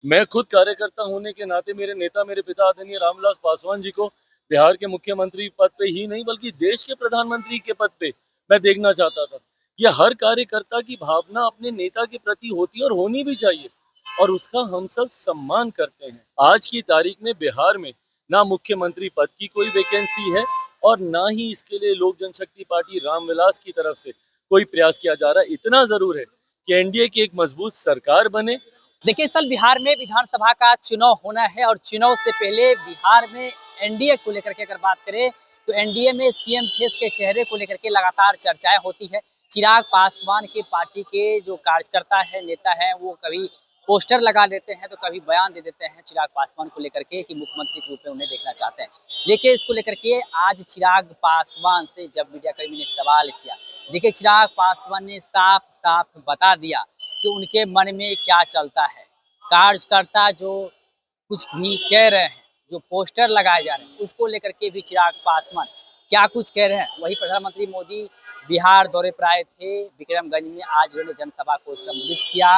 मैं खुद कार्यकर्ता होने के नाते मेरे नेता, मेरे पिता आदरणीय रामविलास पासवान जी को बिहार के मुख्यमंत्री पद पे ही नहीं बल्कि देश के प्रधानमंत्री के पद पे मैं देखना चाहता था। ये हर कार्यकर्ता की भावना अपने नेता के प्रति होती है और होनी भी चाहिए, और उसका हम सब सम्मान करते हैं। आज की तारीख में बिहार में ना मुख्यमंत्री पद की कोई वैकेंसी है और ना ही इसके लिए लोक जनशक्ति पार्टी रामविलास की तरफ से कोई प्रयास किया जा रहा है। इतना जरूर है कि एनडीए की एक मजबूत सरकार बने। देखिए, इस साल बिहार में विधानसभा का चुनाव होना है और चुनाव से पहले बिहार में एनडीए को लेकर के अगर बात करें तो एनडीए में सीएम फेस के चेहरे को लेकर के लगातार चर्चाएं होती है। चिराग पासवान के पार्टी के जो कार्यकर्ता है, नेता है, वो कभी पोस्टर लगा देते हैं तो कभी बयान दे देते हैं चिराग पासवान को लेकर के कि मुख्यमंत्री के रूप में उन्हें देखना चाहते हैं। देखिए, इसको लेकर के आज चिराग पासवान से जब मीडिया कर्मी ने सवाल किया, देखिए चिराग पासवान ने साफ साफ बता दिया कि उनके मन में क्या चलता है। कार्यकर्ता जो कुछ भी कह रहे हैं, जो पोस्टर लगाए जा रहे हैं, उसको लेकर के भी चिराग पासवान क्या कुछ कह रहे हैं। वही प्रधानमंत्री मोदी बिहार दौरे पर आए थे, विक्रमगंज में आज उन्होंने जनसभा को संबोधित किया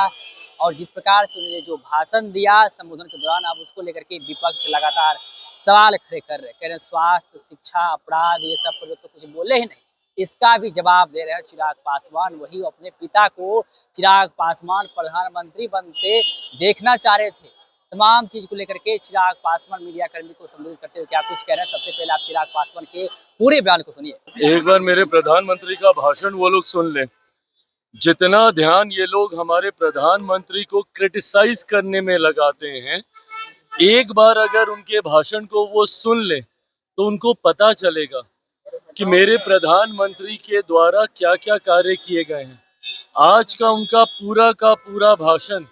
और जिस प्रकार से उन्होंने जो भाषण दिया संबोधन के दौरान, अब उसको लेकर के विपक्ष लगातार सवाल खड़े कर रहे, कह रहे हैं स्वास्थ्य, शिक्षा, अपराध, ये सब पर तो कुछ बोले ही नहीं। इसका भी जवाब दे रहे हैं चिराग पासवान। वही अपने पिता को चिराग पासवान प्रधानमंत्री बनते देखना चाह रहे थे। तमाम चीज को लेकर के चिराग पासवान मीडिया कर्मी को संबोधित करते हुए क्या कुछ कह रहे हैं, सबसे पहले आप चिराग पासवान के पूरे बयान को सुनिए। एक बार मेरे प्रधानमंत्री का भाषण वो लोग सुन लें। जितना ध्यान ये लोग हमारे प्रधानमंत्री को क्रिटिसाइज करने में लगाते हैं, एक बार अगर उनके भाषण को वो सुन ले तो उनको पता चलेगा कि मेरे प्रधानमंत्री के द्वारा क्या क्या कार्य किए गए हैं। आज का पूरा भाषण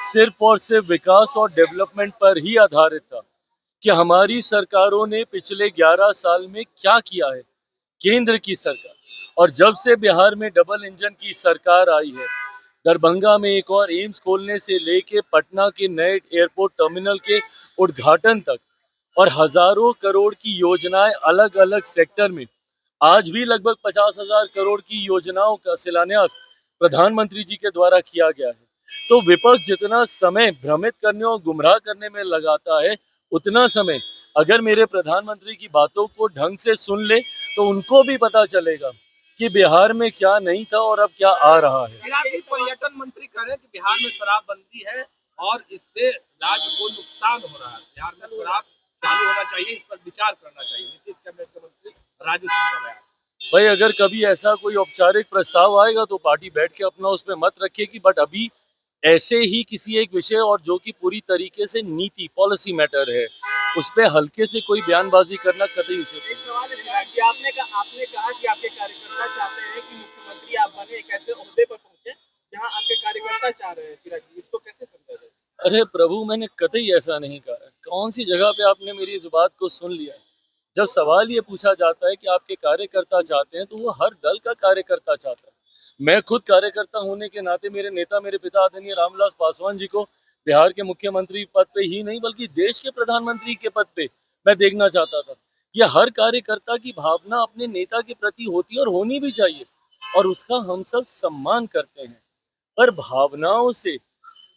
सिर्फ और सिर्फ विकास और डेवलपमेंट पर ही आधारित था कि हमारी सरकारों ने पिछले 11 साल में क्या किया है। केंद्र की सरकार, और जब से बिहार में डबल इंजन की सरकार आई है, दरभंगा में एक और एम्स खोलने से लेके पटना के नए एयरपोर्ट टर्मिनल के उद्घाटन तक और हजारों करोड़ की योजनाएं अलग अलग सेक्टर में, आज भी लगभग 50,000 करोड़ की योजनाओं का शिलान्यास प्रधानमंत्री जी के द्वारा किया गया है। तो विपक्ष जितना समय भ्रमित करने और गुमराह करने में लगाता है, उतना समय अगर मेरे प्रधानमंत्री की बातों को ढंग से सुन ले तो उनको भी पता चलेगा कि बिहार में क्या नहीं था और अब क्या आ रहा है। पर्यटन मंत्री कह रहे हैं कि बिहार में शराबबंदी है और इससे राज्य को नुकसान हो रहा है। बिहार में शराब चालू होना चाहिए, इस पर विचार करना चाहिए। नीतीश कैबिनेट के मंत्री राजू सिंह का बयान। भाई, अगर कभी ऐसा कोई औपचारिक प्रस्ताव आएगा तो पार्टी बैठ के अपना उस पर मत रखेगी, बट अभी ऐसे ही किसी एक विषय और जो कि पूरी तरीके से नीति पॉलिसी मैटर है, उस पर हल्के से कोई बयानबाजी करना कतई उचित नहीं। आपने कहा कि आपके कार्यकर्ता चाहते हैं कि मुख्यमंत्री आप बने, एक ऐसे ओहदे पर पहुंचे जहां आपके कार्यकर्ता चाह रहे हैं। चिराग जी, इसको कैसे समझा जाए? अरे प्रभु, मैंने कतई ऐसा नहीं कहा। कौन सी जगह पे आपने मेरी इस बात को सुन लिया? जब सवाल ये पूछा जाता है कि आपके कार्यकर्ता चाहते हैं, तो वो हर दल का कार्यकर्ता चाहता है। मैं खुद कार्यकर्ता होने के नाते मेरे नेता, मेरे पिता आदरणीय रामविलास पासवान जी को बिहार के मुख्यमंत्री पद पे ही नहीं बल्कि देश के प्रधानमंत्री के पद पे मैं देखना चाहता था। ये हर कार्यकर्ता की भावना अपने नेता के प्रति होती है और होनी भी चाहिए, और उसका हम सब सम्मान करते हैं। पर भावनाओं से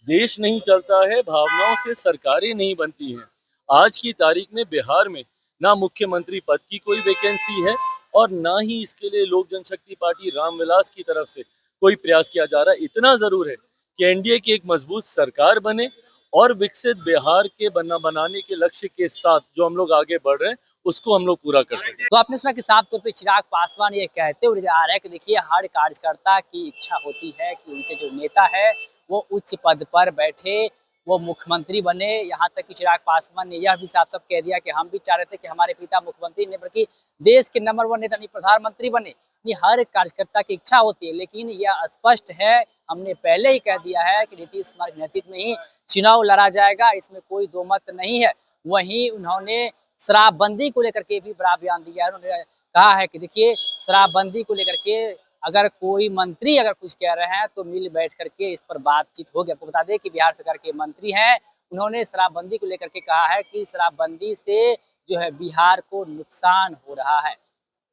देश नहीं चलता है, भावनाओं से सरकारें नहीं बनती हैं। आज की तारीख में बिहार में ना मुख्यमंत्री पद की कोई वैकेंसी है और ना ही इसके लिए लोक जनशक्ति पार्टी रामविलास की तरफ से कोई प्रयास किया जा रहा है। इतना जरूर है कि एनडीए की एक मजबूत सरकार बने और विकसित बिहार के बनाने के लक्ष्य के साथ जो हम लोग आगे बढ़ रहे हैं, उसको हम लोग पूरा कर सकें। तो आपने सुना कि साफ तौर पे चिराग पासवान ये कहते हुए आ रहा है कि देखिए, हर कार्यकर्ता की इच्छा होती है कि उनके जो नेता है वो उच्च पद पर बैठे, वो मुख्यमंत्री बने। यहाँ तक कि चिराग पासवान ने यह भी साफ साफ कह दिया कि हम भी चाह रहे थे कि हमारे पिता मुख्यमंत्री नहीं बल्कि देश के नंबर 1 नेता नहीं प्रधानमंत्री बने। ये हर कार्यकर्ता की इच्छा होती है, लेकिन यह स्पष्ट है, हमने पहले ही कह दिया है कि नीतीश कुमार के नेतृत्व में ही चुनाव लड़ा जाएगा, इसमें कोई दो मत नहीं है। वहीं उन्होंने शराबबंदी को लेकर के भी बड़ा बयान दिया है। उन्होंने कहा है कि देखिए, शराबबंदी को लेकर के अगर कोई मंत्री अगर कुछ कह रहे हैं तो मिल बैठ करके इस पर बातचीत होगी। आपको बता दें कि बिहार सरकार के मंत्री हैं, उन्होंने शराबबंदी को लेकर के कहा है कि शराबबंदी से जो है बिहार को नुकसान हो रहा है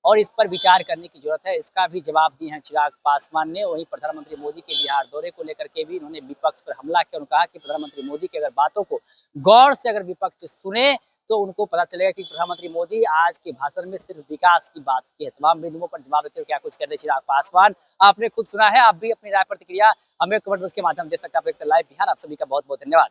और इस पर विचार करने की जरूरत है। इसका भी जवाब दिए हैं चिराग पासवान ने। वहीं प्रधानमंत्री मोदी के बिहार दौरे को लेकर के भी इन्होंने विपक्ष पर हमला किया। उन्होंने कहा कि प्रधानमंत्री मोदी की अगर बातों को गौर से अगर विपक्ष सुने तो उनको पता चलेगा कि प्रधानमंत्री मोदी आज के भाषण में सिर्फ विकास की बात की है। तमाम बिंदुओं पर जवाब देते हुए क्या कुछ कर रहे चिराग पासवान, आपने खुद सुना है। आप भी अपनी राय प्रतिक्रिया हमें कमेंट बॉक्स के माध्यम दे सकते हैं। आप देखते हैं लाइव बिहार। आप सभी का बहुत बहुत धन्यवाद।